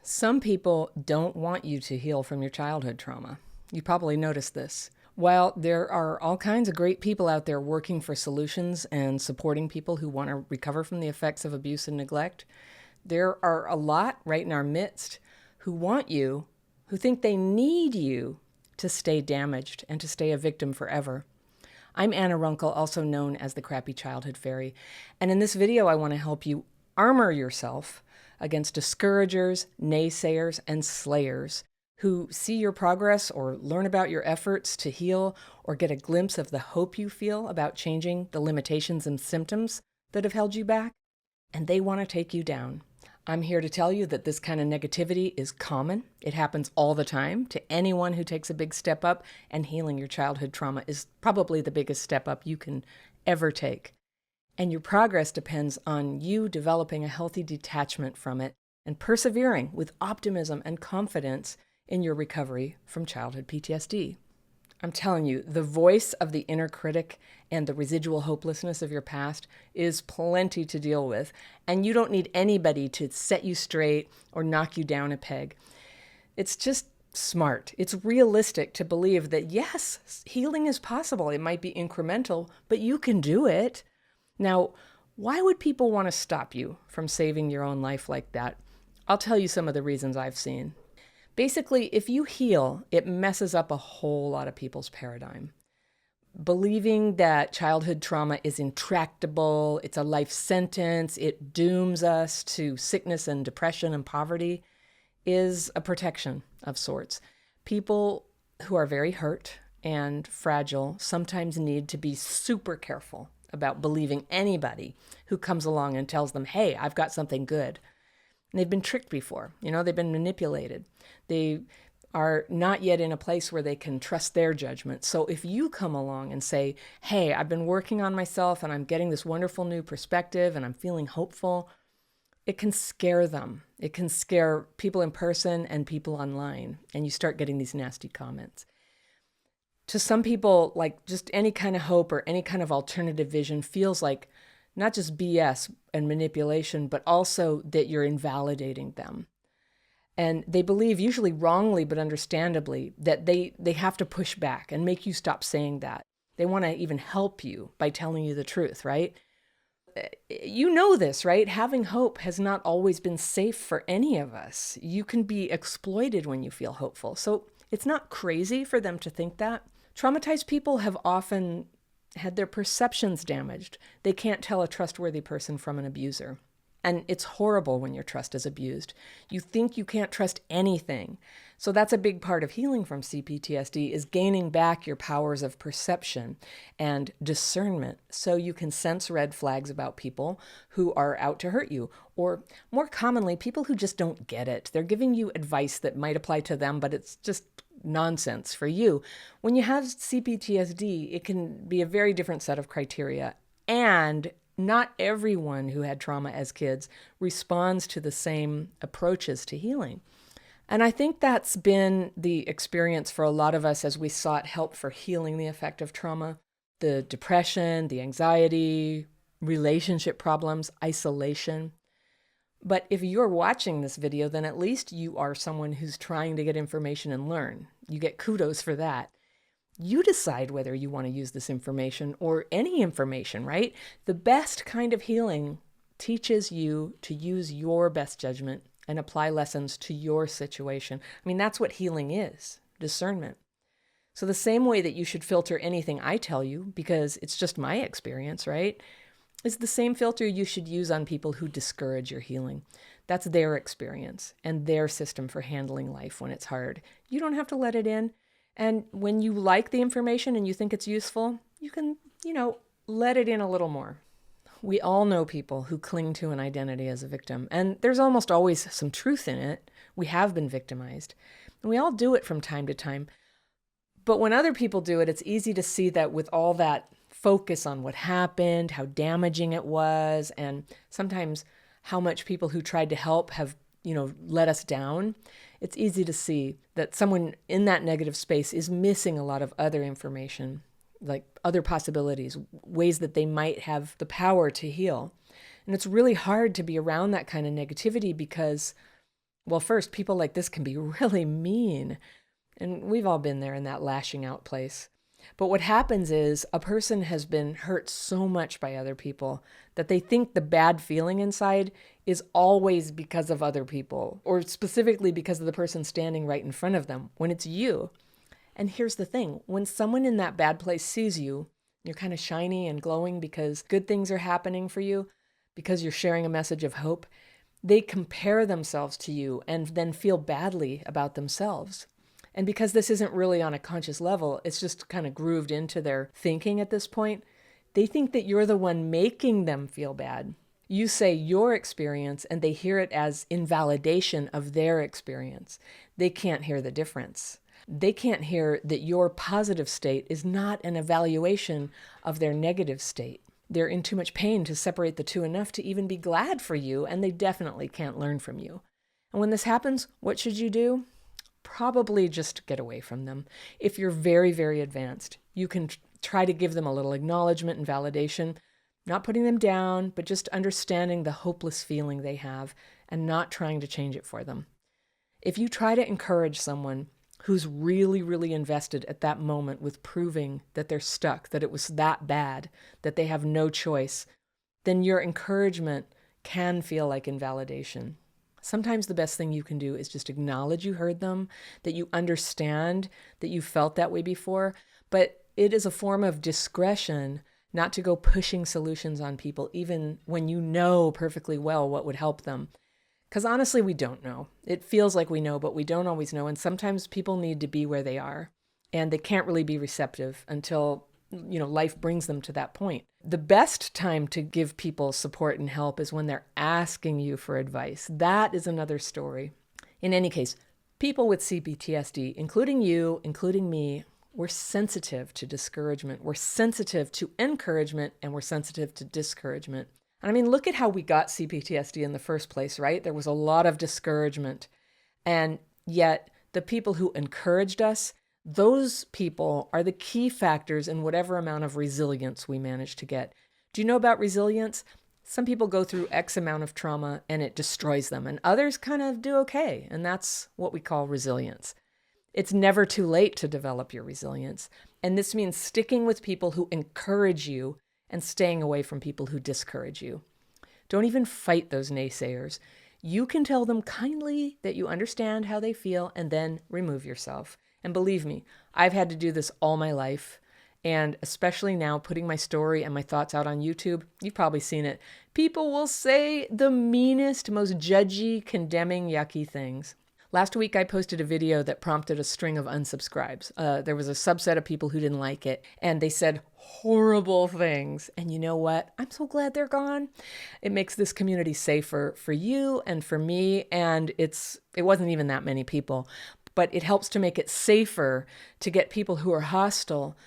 Some people don't want you to heal from your childhood trauma. You probably noticed this. While there are all kinds of great people out there working for solutions and supporting people who want to recover from the effects of abuse and neglect, there are a lot right in our midst who want you, who think they need you to stay damaged and to stay a victim forever. I'm Anna Runkle, also known as the Crappy Childhood Fairy, and in this video I want to help you armor yourself against discouragers, naysayers, and slayers who see your progress or learn about your efforts to heal or get a glimpse of the hope you feel about changing the limitations and symptoms that have held you back, and they want to take you down. I'm here to tell you that this kind of negativity is common. It happens all the time to anyone who takes a big step up, and healing your childhood trauma is probably the biggest step up you can ever take. And your progress depends on you developing a healthy detachment from it and persevering with optimism and confidence in your recovery from childhood PTSD. I'm telling you, the voice of the inner critic and the residual hopelessness of your past is plenty to deal with, and you don't need anybody to set you straight or knock you down a peg. It's just smart. It's realistic to believe that, yes, healing is possible. It might be incremental, but you can do it. Now, why would people want to stop you from saving your own life like that? I'll tell you some of the reasons I've seen. Basically, if you heal, it messes up a whole lot of people's paradigm. Believing that childhood trauma is intractable, it's a life sentence, it dooms us to sickness and depression and poverty, is a protection of sorts. People who are very hurt and fragile sometimes need to be super careful about believing anybody who comes along and tells them, hey, I've got something good. And they've been tricked before. They've been manipulated. They are not yet in a place where they can trust their judgment. So if you come along and say, hey, I've been working on myself and I'm getting this wonderful new perspective and I'm feeling hopeful, it can scare them. It can scare people in person and people online. And you start getting these nasty comments. To some people, like just any kind of hope or any kind of alternative vision feels like not just BS and manipulation, but also that you're invalidating them. And they believe, usually wrongly but understandably, that they have to push back and make you stop saying that. They want to even help you by telling you the truth, right? You know this, right? Having hope has not always been safe for any of us. You can be exploited when you feel hopeful. So it's not crazy for them to think that. Traumatized people have often had their perceptions damaged. They can't tell a trustworthy person from an abuser. And it's horrible when your trust is abused. You think you can't trust anything. So that's a big part of healing from CPTSD, is gaining back your powers of perception and discernment so you can sense red flags about people who are out to hurt you. Or more commonly, people who just don't get it. They're giving you advice that might apply to them, but it's just nonsense for you. When you have CPTSD, it can be a very different set of criteria. And not everyone who had trauma as kids responds to the same approaches to healing. And I think that's been the experience for a lot of us as we sought help for healing the effect of trauma. The depression, the anxiety, relationship problems, isolation. But if you're watching this video, then at least you are someone who's trying to get information and learn. You get kudos for that. You decide whether you want to use this information or any information, right? The best kind of healing teaches you to use your best judgment and apply lessons to your situation. I mean, that's what healing is, discernment. So the same way that you should filter anything I tell you, because it's just my experience, right, is the same filter you should use on people who discourage your healing. That's their experience and their system for handling life when it's hard. You don't have to let it in. And when you like the information and you think it's useful, you can, let it in a little more. We all know people who cling to an identity as a victim, and there's almost always some truth in it. We have been victimized, and we all do it from time to time. But when other people do it, it's easy to see that with all that focus on what happened, how damaging it was, and sometimes how much people who tried to help have, let us down. It's easy to see that someone in that negative space is missing a lot of other information, like other possibilities, ways that they might have the power to heal. And it's really hard to be around that kind of negativity because Well, first, people like this can be really mean. And we've all been there in that lashing out place. But what happens is a person has been hurt so much by other people that they think the bad feeling inside is always because of other people, or specifically because of the person standing right in front of them, when it's you. And here's the thing, when someone in that bad place sees you, you're kind of shiny and glowing because good things are happening for you, because you're sharing a message of hope, they compare themselves to you and then feel badly about themselves. And because this isn't really on a conscious level, it's just kind of grooved into their thinking at this point, they think that you're the one making them feel bad. You say your experience and they hear it as invalidation of their experience. They can't hear the difference. They can't hear that your positive state is not an evaluation of their negative state. They're in too much pain to separate the two enough to even be glad for you, and they definitely can't learn from you. And when this happens, what should you do? Probably just get away from them. If you're very, very advanced, you can try to give them a little acknowledgement and validation, not putting them down, but just understanding the hopeless feeling they have and not trying to change it for them. If you try to encourage someone who's really, really invested at that moment with proving that they're stuck, that it was that bad, that they have no choice, then your encouragement can feel like invalidation. Sometimes the best thing you can do is just acknowledge you heard them, that you understand that you felt that way before, but it is a form of discretion not to go pushing solutions on people, even when you know perfectly well what would help them. Because honestly, we don't know. It feels like we know, but we don't always know. And sometimes people need to be where they are, and they can't really be receptive until life brings them to that point. The best time to give people support and help is when they're asking you for advice. That is another story. In any case, people with CPTSD, including you, including me, we're sensitive to discouragement. We're sensitive to encouragement, and we're sensitive to discouragement. And I mean, look at how we got CPTSD in the first place, right? There was a lot of discouragement. And yet the people who encouraged us, those people are the key factors in whatever amount of resilience we manage to get. Do you know about resilience? Some people go through X amount of trauma and it destroys them, and others kind of do okay. And that's what we call resilience. It's never too late to develop your resilience. And this means sticking with people who encourage you and staying away from people who discourage you. Don't even fight those naysayers. You can tell them kindly that you understand how they feel and then remove yourself. And believe me, I've had to do this all my life. And especially now, putting my story and my thoughts out on YouTube, you've probably seen it. People will say the meanest, most judgy, condemning, yucky things. Last week, I posted a video that prompted a string of unsubscribes. There was a subset of people who didn't like it, and they said horrible things. And you know what? I'm so glad they're gone. It makes this community safer for you and for me, and it wasn't even that many people, but it helps to make it safer to get people who are hostile,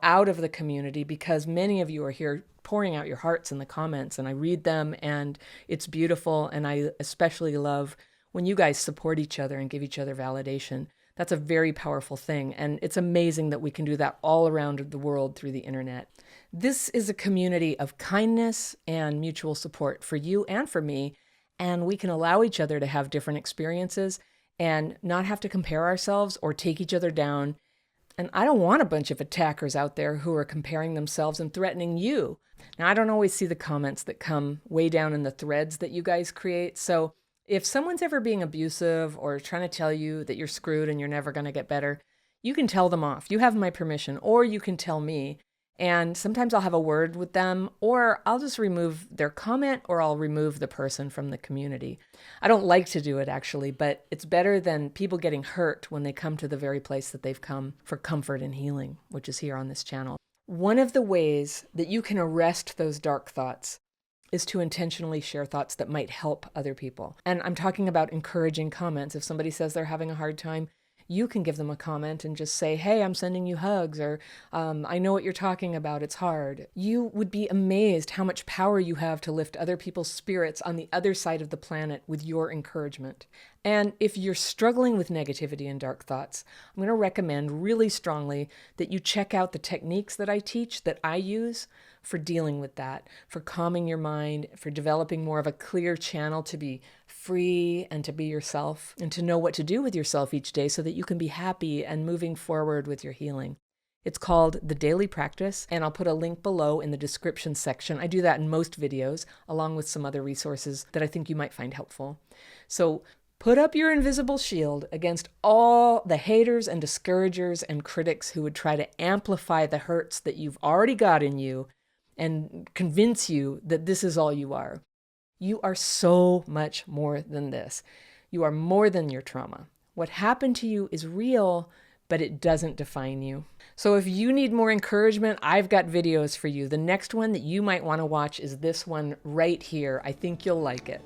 out of the community, because many of you are here pouring out your hearts in the comments, and I read them, and it's beautiful, and I especially love when you guys support each other and give each other validation. That's a very powerful thing. And it's amazing that we can do that all around the world through the internet. This is a community of kindness and mutual support for you and for me. And we can allow each other to have different experiences and not have to compare ourselves or take each other down. And I don't want a bunch of attackers out there who are comparing themselves and threatening you. Now, I don't always see the comments that come way down in the threads that you guys create. So if someone's ever being abusive or trying to tell you that you're screwed and you're never going to get better, you can tell them off. You have my permission, or you can tell me. And sometimes I'll have a word with them, or I'll just remove their comment, or I'll remove the person from the community. I don't like to do it, actually, but it's better than people getting hurt when they come to the very place that they've come for comfort and healing, which is here on this channel. One of the ways that you can arrest those dark thoughts is to intentionally share thoughts that might help other people. And I'm talking about encouraging comments. If somebody says they're having a hard time, you can give them a comment and just say, hey, I'm sending you hugs, or I know what you're talking about, it's hard. You would be amazed how much power you have to lift other people's spirits on the other side of the planet with your encouragement. And if you're struggling with negativity and dark thoughts, I'm going to recommend really strongly that you check out the techniques that I teach, that I use for dealing with that, for calming your mind, for developing more of a clear channel to be free and to be yourself and to know what to do with yourself each day so that you can be happy and moving forward with your healing. It's called The Daily Practice, and I'll put a link below in the description section. I do that in most videos, along with some other resources that I think you might find helpful. So put up your invisible shield against all the haters and discouragers and critics who would try to amplify the hurts that you've already got in you and convince you that this is all you are. You are so much more than this. You are more than your trauma. What happened to you is real, but it doesn't define you. So if you need more encouragement, I've got videos for you. The next one that you might want to watch is this one right here. I think you'll like it.